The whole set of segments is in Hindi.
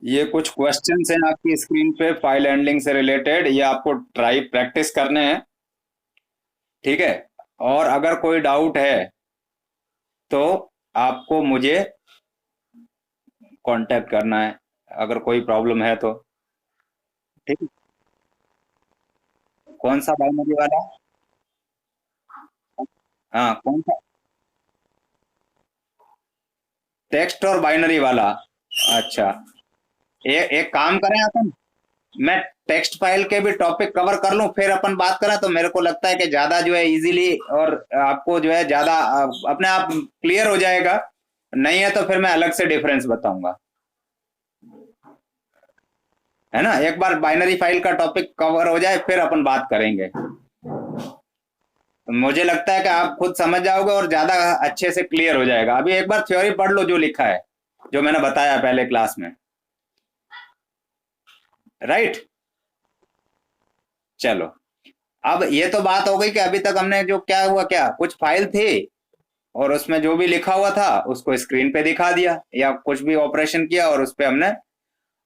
ये कुछ क्वेश्चंस हैं आपकी स्क्रीन पे फाइल हैंडलिंग से रिलेटेड, ये आपको ट्राई प्रैक्टिस करने हैं। ठीक है। और अगर कोई डाउट है तो आपको मुझे कांटेक्ट करना है, अगर कोई प्रॉब्लम है तो। ठीक है। कौन सा बाइनरी वाला? हाँ, कौन सा? टेक्स्ट और बाइनरी वाला। अच्छा। एक काम करें अपन, मैं टेक्स्ट फाइल के भी टॉपिक कवर कर लूं, फिर अपन बात करें, तो मेरे को लगता है कि ज्यादा जो है इजीली और आपको जो है ज्यादा अपने आप क्लियर हो जाएगा। नहीं है तो फिर मैं अलग से डिफरेंस बताऊंगा। है ना, एक बार बाइनरी फाइल का टॉपिक कवर हो जाए फिर अपन बात करेंगे। तो मुझे लगता है कि आप खुद समझ जाओगे और ज्यादा अच्छे से क्लियर हो जाएगा। अभी एक बार थ्योरी पढ़ लो जो लिखा है, जो मैंने बताया पहले क्लास में। राइट। चलो, अब ये तो बात हो गई कि अभी तक हमने जो क्या हुआ, क्या कुछ फाइल थी और उसमें जो भी लिखा हुआ था उसको स्क्रीन पे दिखा दिया, या कुछ भी ऑपरेशन किया और उस पे हमने।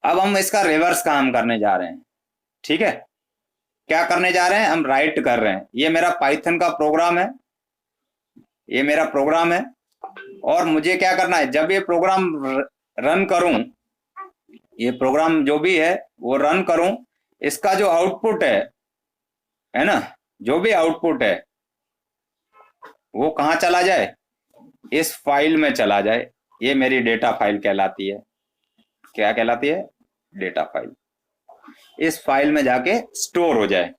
अब हम इसका रिवर्स काम करने जा रहे हैं। ठीक है। क्या करने जा रहे हैं? हम राइट कर रहे हैं। ये मेरा पाइथन का प्रोग्राम है, ये मेरा प्रोग्राम है। और मुझे क्या करना है, जब ये प्रोग्राम रन करूं, ये प्रोग्राम जो भी है वो रन करूं, इसका जो आउटपुट है ना, जो भी आउटपुट है वो कहाँ चला जाए? इस फाइल में चला जाए। ये मेरी डेटा फाइल कहलाती है। क्या कहलाती है? Data file. इस फाइल में जाके स्टोर हो जाए।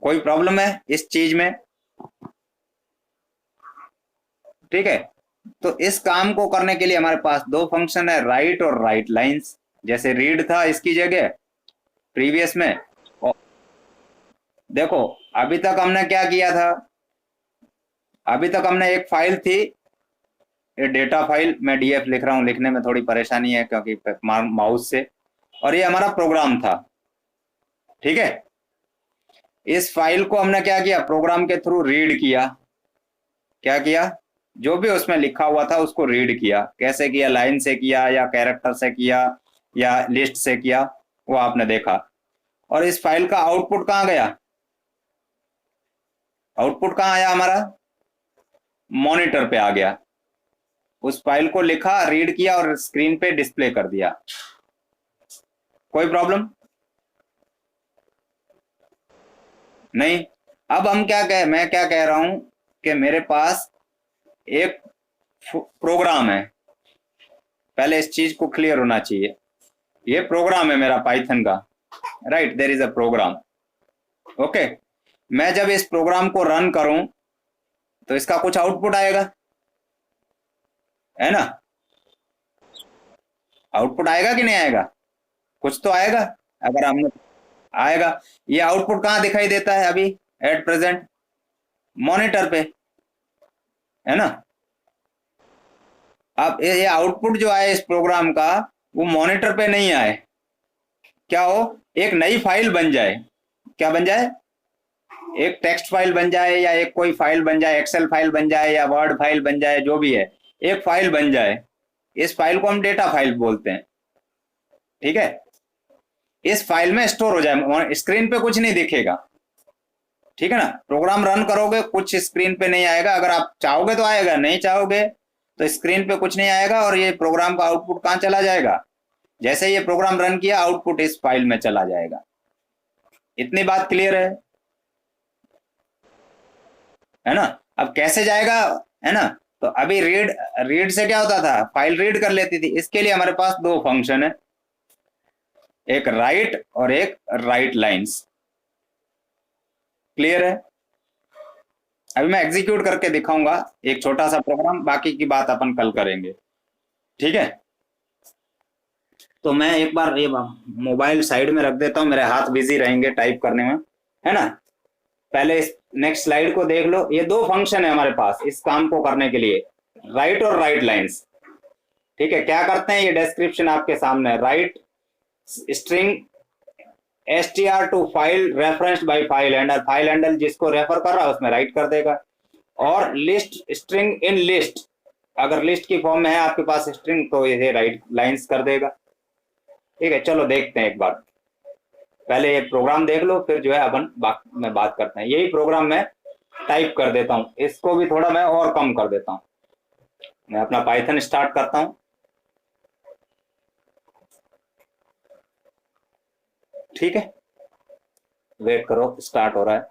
कोई प्रॉब्लम है इस चीज में? ठीक है। तो इस काम को करने के लिए हमारे पास दो फंक्शन है, राइट और राइट लाइंस। जैसे रीड था इसकी जगह प्रीवियस में। और देखो, अभी तक हमने क्या किया था? अभी तक हमने एक फाइल थी, ये डेटा फाइल, मैं डीएफ लिख रहा हूं, लिखने में थोड़ी परेशानी है क्योंकि माउस से। और ये हमारा प्रोग्राम था। ठीक है। इस फाइल को हमने क्या किया, प्रोग्राम के थ्रू रीड किया। क्या किया? जो भी उसमें लिखा हुआ था उसको रीड किया। कैसे किया? लाइन से किया या कैरेक्टर से किया या लिस्ट से किया, वो आपने देखा। और इस फाइल का आउटपुट कहाँ गया? आउटपुट कहाँ आया हमारा? मॉनिटर पे आ गया। उस फाइल को लिखा, रीड किया और स्क्रीन पे डिस्प्ले कर दिया। कोई प्रॉब्लम नहीं। अब हम क्या कह मैं क्या कह रहा हूं कि मेरे पास एक प्रोग्राम है। पहले इस चीज को क्लियर होना चाहिए। ये प्रोग्राम है मेरा पाइथन का। Right, there is a program. Okay. मैं जब इस प्रोग्राम को रन करूं तो इसका कुछ आउटपुट आएगा, है ना? आउटपुट आएगा कि नहीं आएगा? कुछ तो आएगा। अगर हमने आएगा। ये आउटपुट कहाँ दिखाई देता है अभी एट प्रेजेंट? मॉनिटर पे, है ना? अब ये आउटपुट जो आए इस प्रोग्राम का, वो मॉनिटर पे नहीं आए। क्या हो? एक नई फाइल बन जाए। क्या बन जाए? एक टेक्स्ट फाइल बन जाए, या एक कोई फाइल बन जाए, एक्सेल फाइल बन जाए या वर्ड फाइल बन जाए, जो भी है, एक फाइल बन जाए। इस फाइल को हम डेटा फाइल बोलते हैं। ठीक है। इस फाइल में स्टोर हो जाए, स्क्रीन पे कुछ नहीं दिखेगा। ठीक है ना? प्रोग्राम रन करोगे कुछ स्क्रीन पे नहीं आएगा। अगर आप चाहोगे तो आएगा, नहीं चाहोगे तो स्क्रीन पे कुछ नहीं आएगा। और ये प्रोग्राम का आउटपुट कहाँ चला जाएगा? जैसे ये प्रोग्राम रन किया, आउटपुट इस फाइल में चला जाएगा। इतनी बात क्लियर है ना? अब कैसे जाएगा, है ना? तो अभी रीड, रीड से क्या होता था, फाइल रीड कर लेती थी। इसके लिए हमारे पास दो फंक्शन है, एक राइट और एक राइट लाइंस। क्लियर है? अभी मैं एग्जीक्यूट करके दिखाऊंगा एक छोटा सा प्रोग्राम, बाकी की बात अपन कल करेंगे। ठीक है। तो मैं एक बार ये मोबाइल साइड में रख देता हूँ, मेरे हाथ बिजी रहेंगे टाइप करने में, है ना? पहले इस नेक्स्ट स्लाइड को देख लो। ये दो फंक्शन है हमारे पास इस काम को करने के लिए, राइट और राइट लाइंस। ठीक है। क्या करते हैं, ये डिस्क्रिप्शन आपके सामने है। Write string str to file referenced by file handle, file handle जिसको रेफर कर रहा है उसमें राइट कर देगा। और लिस्ट स्ट्रिंग इन लिस्ट, अगर लिस्ट की फॉर्म में है आपके पास स्ट्रिंग तो ये राइट लाइंस कर देगा। ठीक है, चलो देखते हैं एक बार, पहले ये प्रोग्राम देख लो, फिर जो है अपन में बात करते हैं। यही प्रोग्राम मैं टाइप कर देता हूँ, इसको भी थोड़ा मैं और कम कर देता हूँ। मैं अपना पाइथन स्टार्ट करता हूँ। ठीक है, वेट करो, स्टार्ट हो रहा है।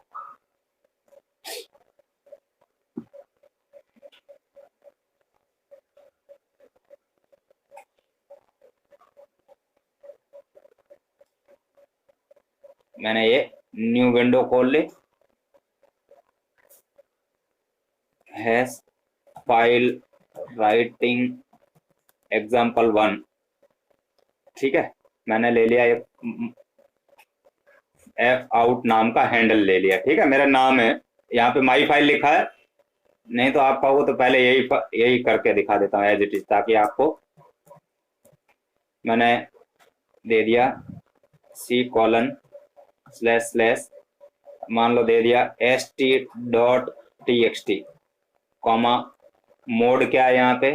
मैंने ये न्यू विंडो खोल ली, हैश फाइल राइटिंग example1। ठीक है, मैंने ले लिया एक एफ आउट नाम का हैंडल ले लिया। ठीक है, मेरा नाम है, यहाँ पे माई फाइल लिखा है, नहीं तो आप कहो तो पहले यही करके दिखा देता हूँ एज इट इज, ताकि आपको, मैंने दे दिया C:// मान लो दे दिया st.txt, कॉमा मोड क्या है यहाँ पे,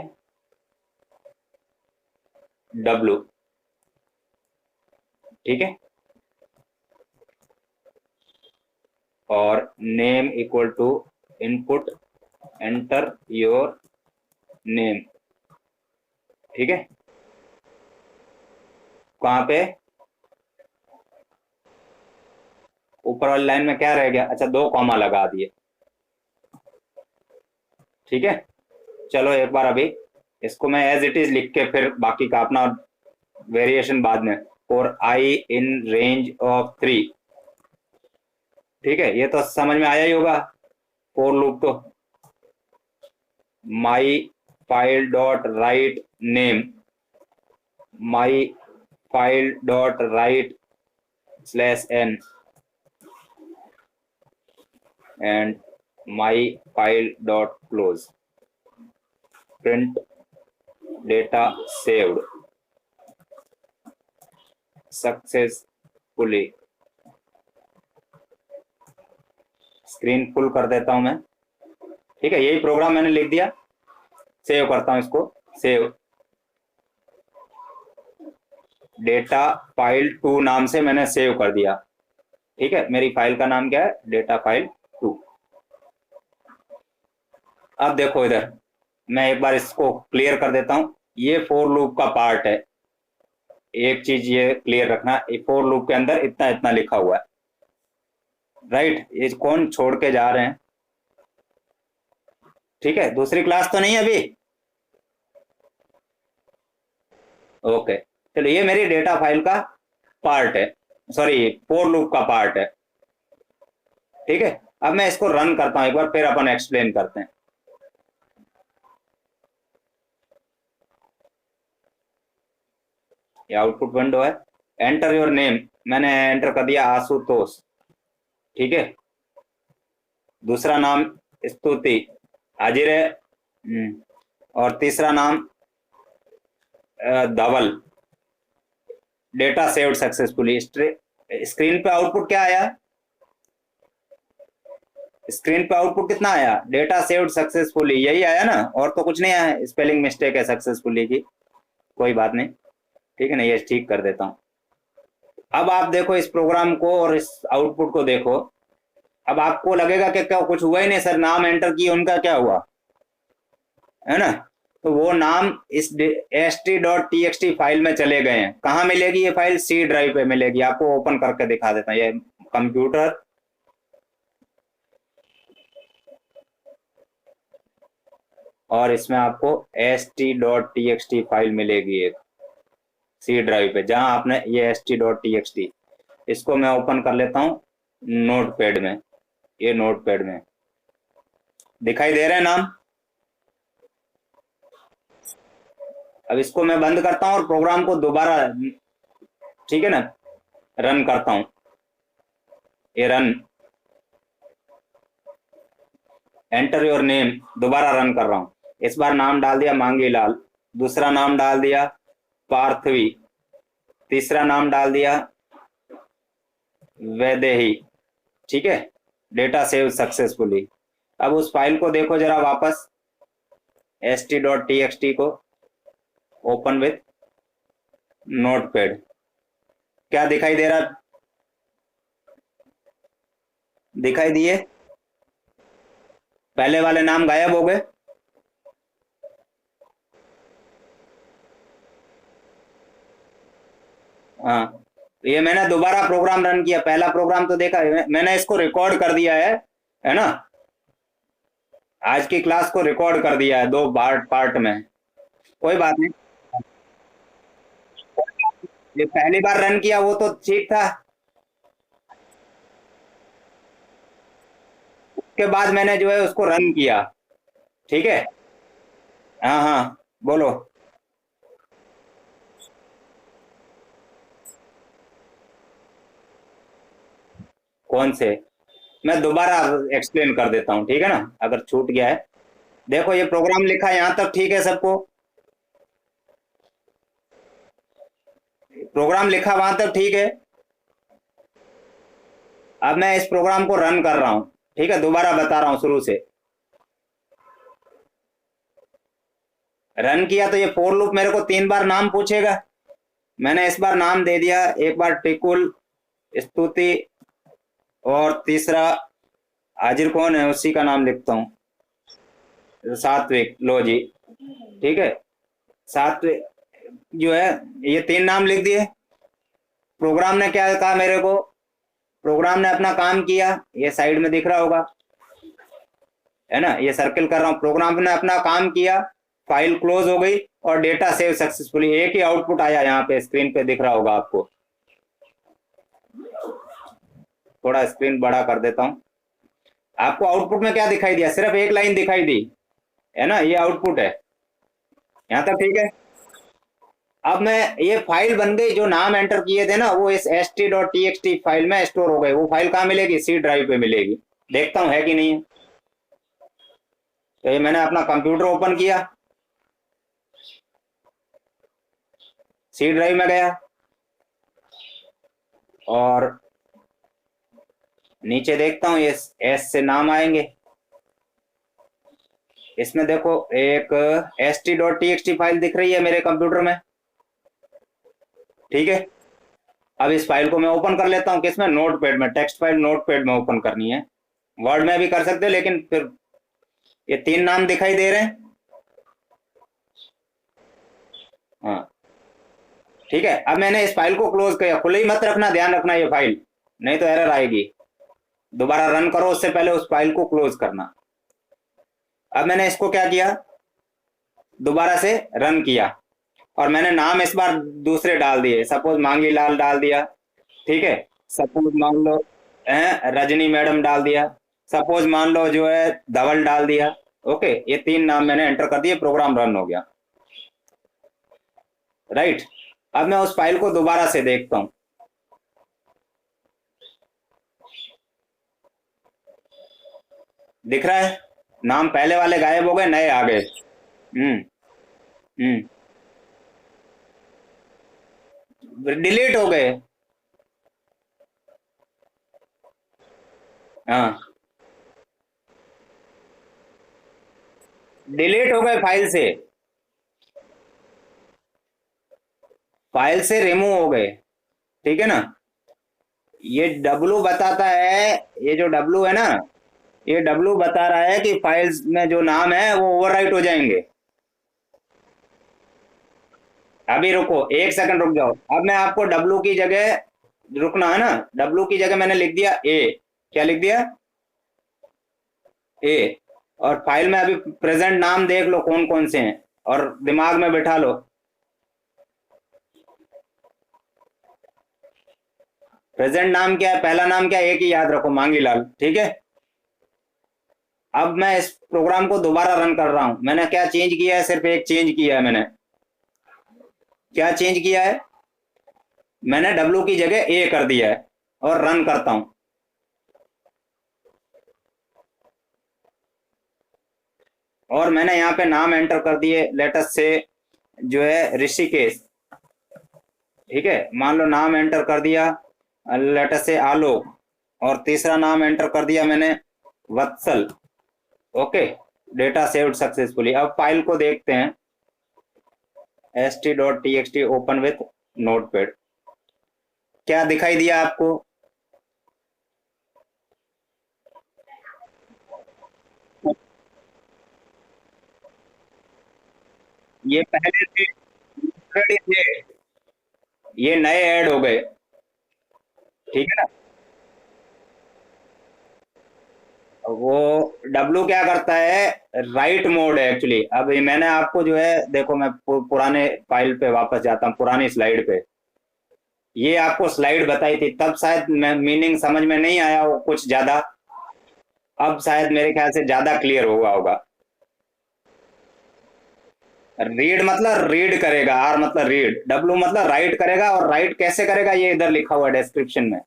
W। ठीक है, और name equal to input enter your name. ठीक है, कहाँ पे ऊपर वाली लाइन में क्या रह गया, अच्छा 2 कॉमा लगा दिए। ठीक है, चलो एक बार अभी इसको मैं एज इट इज लिख के फिर बाकी का अपना वेरिएशन बाद में, और आई इन रेंज ऑफ 3। ठीक है, ये तो समझ में आया ही होगा फॉर लूप तो। My file dot write name, my file dot right /n and my file dot close, print data saved successfully। Screen full कर देता हूं मैं। ठीक है, यही प्रोग्राम मैंने लिख दिया, सेव करता हूं इसको, सेव डेटा फाइल 2 नाम से मैंने सेव कर दिया। ठीक है, मेरी फाइल का नाम क्या है, डेटा फाइल 2। अब देखो इधर, मैं एक बार इसको क्लियर कर देता हूं, ये फॉर लूप का पार्ट है। एक चीज ये क्लियर रखना, फॉर लूप के अंदर इतना इतना लिखा हुआ है, राइट, ये कौन छोड़ के जा रहे हैं। ठीक है, दूसरी क्लास तो नहीं अभी, ओके। चलो, ये मेरी डेटा फाइल का पार्ट है, सॉरी फॉर लूप का पार्ट है। ठीक है, अब मैं इसको रन करता हूं एक बार, फिर अपन एक्सप्लेन करते हैं। ये आउटपुट विंडो है, एंटर योर नेम, मैंने एंटर कर दिया आशुतोष। ठीक है, दूसरा नाम स्तुति, हाजिर है, और तीसरा नाम Dhaval. Data saved successfully. Screen पे आउटपुट क्या आया, स्क्रीन पे आउटपुट कितना आया, डेटा सेव्ड सक्सेसफुली, यही आया ना, और तो कुछ नहीं आया। स्पेलिंग मिस्टेक है सक्सेसफुली की, कोई बात नहीं। ठीक है ना, ये ठीक कर देता हूं। अब आप देखो इस प्रोग्राम को और इस आउटपुट को देखो, अब आपको लगेगा कि क्या कुछ हुआ ही नहीं सर, नाम एंटर किए उनका क्या हुआ, है ना। तो वो नाम इस st.txt फाइल में चले गए हैं। कहाँ मिलेगी ये फाइल, C ड्राइव पे मिलेगी। आपको ओपन करके दिखा देता हूँ, ये कंप्यूटर, और इसमें आपको st.txt फाइल मिलेगी एक C ड्राइव पे, जहां आपने ये st.txt, इसको मैं ओपन कर लेता हूं नोटपैड में। ये नोटपैड में दिखाई दे रहे हैं नाम। अब इसको मैं बंद करता हूं और प्रोग्राम को दोबारा, ठीक है ना, रन करता हूं। ये रन, एंटर योर नेम, दोबारा रन कर रहा हूं। इस बार नाम डाल दिया मांगीलाल, दूसरा नाम डाल दिया पार्थवी, तीसरा नाम डाल दिया वैदेही। ठीक है, डेटा सेव सक्सेसफुली। अब उस फाइल को देखो जरा वापस, st.txt को ओपन विथ नोटपैड। क्या दिखाई दे रहा? दिखाई दिए? पहले वाले नाम गायब हो गए। हाँ, ये मैंने दोबारा प्रोग्राम रन किया, पहला प्रोग्राम तो देखा, मैंने इसको रिकॉर्ड कर दिया है ना। आज की क्लास को रिकॉर्ड कर दिया है दो पार्ट पार्ट में। कोई बात नहीं। ये पहली बार रन किया वो तो ठीक था। उसके बाद मैंने जो है उसको रन किया। ठीक है। हाँ हाँ, बोलो। कौन से? मैं दोबारा एक्सप्लेन कर देता हूँ, ठीक है ना, अगर छूट गया है। देखो ये प्रोग्राम लिखा है यहाँ तक, ठीक है सबको? प्रोग्राम लिखा वहां तक ठीक है। अब मैं इस प्रोग्राम को रन कर रहा हूँ, ठीक है, दोबारा बता रहा हूँ शुरू से। रन किया तो ये फोर लूप मेरे को 3 बार नाम पूछेगा। मैंने इस बार नाम दे दिया, एक बार टिकुल, स्तुति, और तीसरा हाजिर कौन है उसी का नाम लिखता हूँ, सात्विक, लो जी। ठीक है, सात्विक जो है, ये 3 नाम लिख दिए। प्रोग्राम ने क्या कहा मेरे को? प्रोग्राम ने अपना काम किया, ये साइड में दिख रहा होगा, है ना, ये सर्किल कर रहा हूँ। प्रोग्राम ने अपना काम किया, फाइल क्लोज हो गई और डेटा सेव सक्सेसफुली। एक ही आउटपुट आया, यहाँ पे स्क्रीन पे दिख रहा होगा आपको। थोड़ा स्क्रीन बड़ा कर देता हूँ। आपको आउटपुट में क्या दिखाई दिया? सिर्फ एक लाइन दिखाई दी, है ना, ये आउटपुट है। यहाँ तक ठीक है। अब मैं, ये फाइल बन गई, जो नाम एंटर किए थे ना वो इस st.txt फाइल में स्टोर हो गए। वो फाइल कहाँ मिलेगी? सी ड्राइव पे मिलेगी। देखता हूँ है कि नहीं है। तो ये मैंने अपना कंप्यूटर ओपन किया, सी ड्राइव में गया, और नीचे देखता हूँ ये एस से नाम आएंगे। इसमें देखो एक st.txt फाइल दिख रही है मेरे कंप्यूटर में, ठीक है। अब इस फाइल को मैं ओपन कर लेता हूँ, किसमें? नोटपैड में। टेक्स्ट फाइल नोटपैड में ओपन करनी है। वर्ड में भी कर सकते हैं, लेकिन फिर ये 3 नाम दिखाई दे रहे हैं। हाँ, ठीक है। अब मैंने इस फाइल को क्लोज किया। खुले ही मत रखना, ध्यान रखना ये फाइल, नहीं तो एरर आएगी। दोबारा रन करो उससे पहले उस फाइल को क्लोज करना। अब मैंने इसको क्या किया, दोबारा से रन किया, और मैंने नाम इस बार दूसरे डाल दिए। सपोज मांगी लाल डाल दिया, ठीक है। सपोज मान लो रजनी मैडम डाल दिया। सपोज मान लो जो है धवल डाल दिया। ओके, ये 3 नाम मैंने एंटर कर दिए, प्रोग्राम रन हो गया। राइट। अब मैं उस फाइल को दोबारा से देखता हूं। दिख रहा है? नाम पहले वाले गायब हो गए, नए आ गए। हम्म। डिलीट हो गए। हाँ, डिलीट हो गए फाइल से। फाइल से रिमूव हो गए, ठीक है ना। ये डब्लू बताता है, ये जो डब्लू है ना, ये डब्लू बता रहा है कि फाइल्स में जो नाम है वो ओवरराइट हो जाएंगे। अभी रुको, 1 सेकंड रुक जाओ। अब मैं आपको डब्लू की जगह, रुकना है ना, डब्लू की जगह मैंने लिख दिया ए। क्या लिख दिया? ए। और फाइल में अभी प्रेजेंट नाम देख लो कौन कौन से हैं, और दिमाग में बैठा लो। प्रेजेंट नाम क्या है? पहला नाम क्या है? एक ही याद रखो, मांगीलाल, ठीक है। अब मैं इस प्रोग्राम को दोबारा रन कर रहा हूं। मैंने क्या चेंज किया है? सिर्फ एक चेंज किया है मैंने। क्या चेंज किया है? मैंने डब्लू की जगह ए कर दिया है, और रन करता हूं। और मैंने यहाँ पे नाम एंटर कर दिए, लेटेस्ट से जो है ऋषिकेश, ठीक है। मान लो नाम एंटर कर दिया, लेटेस्ट से आलोक, और तीसरा नाम एंटर कर दिया मैंने Vatsal. Okay, data saved successfully. अब फाइल को देखते हैं, st.txt ओपन विथ नोटपैड। क्या दिखाई दिया आपको? ये पहले थे, already थे, ये नए ऐड हो गए। ठीक है ना? वो डब्लू क्या करता है, राइट मोड है एक्चुअली। अब ये मैंने आपको जो है, देखो मैं पुराने फाइल पे वापस जाता हूँ, पुरानी स्लाइड पे। ये आपको स्लाइड बताई थी, तब शायद मीनिंग समझ में नहीं आया हो कुछ ज्यादा। अब शायद मेरे ख्याल से ज्यादा क्लियर हुआ होगा। रीड मतलब रीड करेगा, आर मतलब रीड, डब्लू मतलब राइट करेगा, और राइट कैसे करेगा ये इधर लिखा हुआ है डिस्क्रिप्शन में।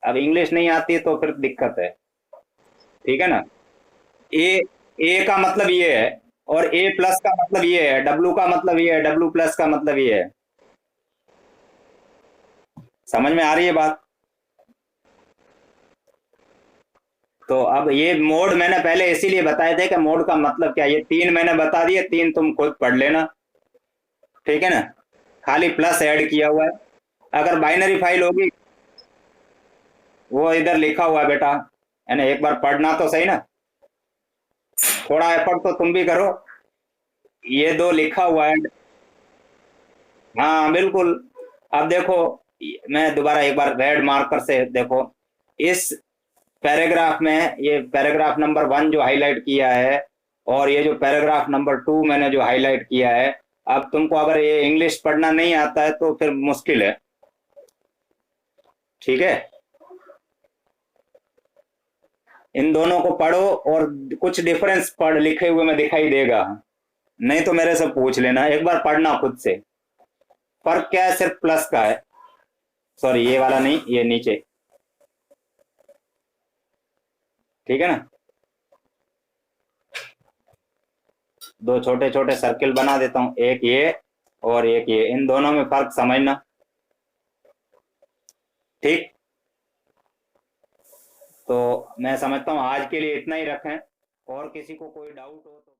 अब इंग्लिश नहीं आती तो फिर दिक्कत है। ठीक है ना? ए, ए का मतलब ये है, और ए प्लस का मतलब ये है, डब्लू का मतलब ये है, डब्लू प्लस का मतलब ये है। समझ में आ रही है बात? तो अब ये मोड मैंने पहले इसीलिए बताए थे कि मोड का मतलब क्या, ये तीन मैंने बता दिए, तीन तुम खुद पढ़ लेना। ठीक है ना? खाली प्लस ऐड किया हुआ है। अगर बाइनरी फाइल होगी, वो इधर लिखा हुआ है बेटा, है ना? एक बार पढ़ना तो सही ना, थोड़ा एफर्ट तो तुम भी करो। ये दो लिखा हुआ है। हाँ बिल्कुल। अब देखो, मैं दोबारा एक बार रेड मार्कर से देखो, इस पैराग्राफ में ये पैराग्राफ नंबर 1 जो हाईलाइट किया है, और ये जो पैराग्राफ नंबर 2 मैंने जो हाईलाइट किया है, अब तुमको अगर ये इंग्लिश पढ़ना नहीं आता है तो फिर मुश्किल है। ठीक है? इन दोनों को पढ़ो, और कुछ डिफरेंस पढ़ लिखे हुए में दिखाई देगा, नहीं तो मेरे से पूछ लेना, एक बार पढ़ना खुद से। फर्क क्या है, सिर्फ प्लस का है। सॉरी, ये वाला नहीं, ये नीचे। ठीक है ना? दो छोटे छोटे सर्किल बना देता हूँ, एक ये और एक ये, इन दोनों में फर्क समझना। ठीक। तो मैं समझता हूँ आज के लिए इतना ही रखें, और किसी को कोई डाउट हो तो